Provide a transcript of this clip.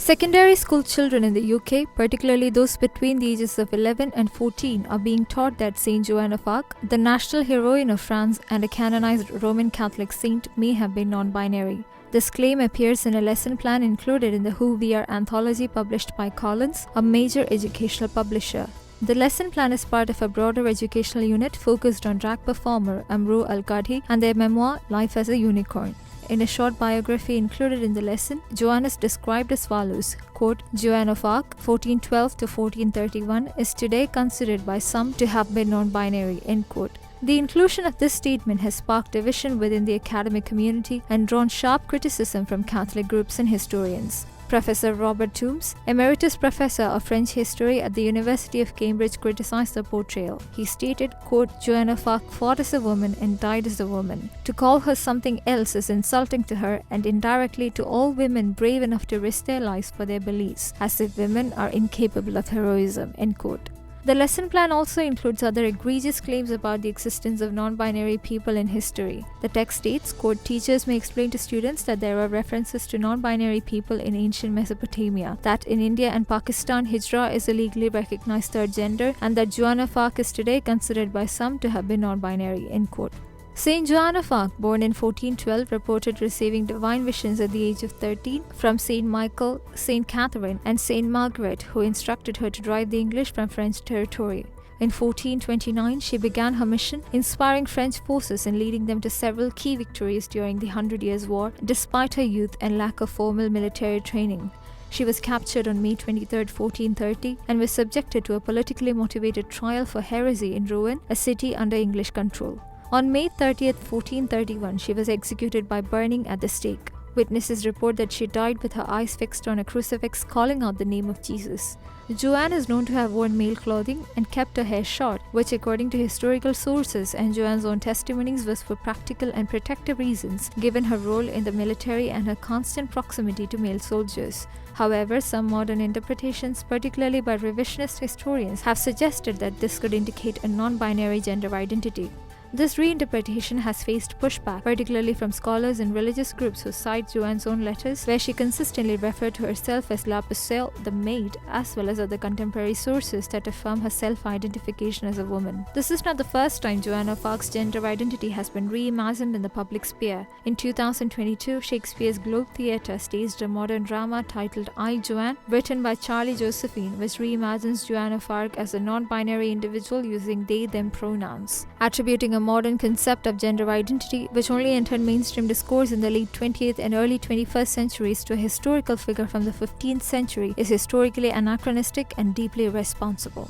Secondary school children in the UK, particularly those between the ages of 11 and 14, are being taught that Saint Joan of Arc, the national heroine of France and a canonized Roman Catholic saint, may have been non-binary. This claim appears in a lesson plan included in the Who We Are anthology published by Collins, a major educational publisher. The lesson plan is part of a broader educational unit focused on drag performer Amrou Al-Kadhi and their memoir Life as a Unicorn. In a short biography included in the lesson, Joan is described as follows, quote, Joan of Arc, 1412 to 1431, is today considered by some to have been non-binary, end quote. The inclusion of this statement has sparked division within the academic community and drawn sharp criticism from Catholic groups and historians. Professor Robert Toombs, Emeritus Professor of French History at the University of Cambridge, criticized the portrayal. He stated, quote, Joan of Arc fought as a woman and died as a woman. To call her something else is insulting to her and indirectly to all women brave enough to risk their lives for their beliefs, as if women are incapable of heroism, end quote. The lesson plan also includes other egregious claims about the existence of non-binary people in history. The text states, quote, teachers may explain to students that there are references to non-binary people in ancient Mesopotamia, that in India and Pakistan Hijra is a legally recognized third gender, and that Joan of Arc is today considered by some to have been non-binary, end quote. Saint Joan of Arc, born in 1412, reported receiving divine visions at the age of 13 from Saint Michael, Saint Catherine, and Saint Margaret, who instructed her to drive the English from French territory. In 1429, she began her mission, inspiring French forces and leading them to several key victories during the 100 Years' War, despite her youth and lack of formal military training. She was captured on May 23, 1430, and was subjected to a politically motivated trial for heresy in Rouen, a city under English control. On May 30, 1431, she was executed by burning at the stake. Witnesses report that she died with her eyes fixed on a crucifix, calling out the name of Jesus. Joan is known to have worn male clothing and kept her hair short, which according to historical sources and Joan's own testimonies was for practical and protective reasons, given her role in the military and her constant proximity to male soldiers. However, some modern interpretations, particularly by revisionist historians, have suggested that this could indicate a non-binary gender identity. This reinterpretation has faced pushback, particularly from scholars and religious groups who cite Joan's own letters, where she consistently referred to herself as La Pucelle, the maid, as well as other contemporary sources that affirm her self-identification as a woman. This is not the first time Joan of Arc's gender identity has been reimagined in the public sphere. In 2022, Shakespeare's Globe Theatre staged a modern drama titled I, Joan, written by Charlie Josephine, which reimagines Joan of Arc as a non-binary individual using they-them pronouns, attributing a modern concept of gender identity, which only entered mainstream discourse in the late 20th and early 21st centuries, to a historical figure from the 15th century, is historically anachronistic and deeply irresponsible.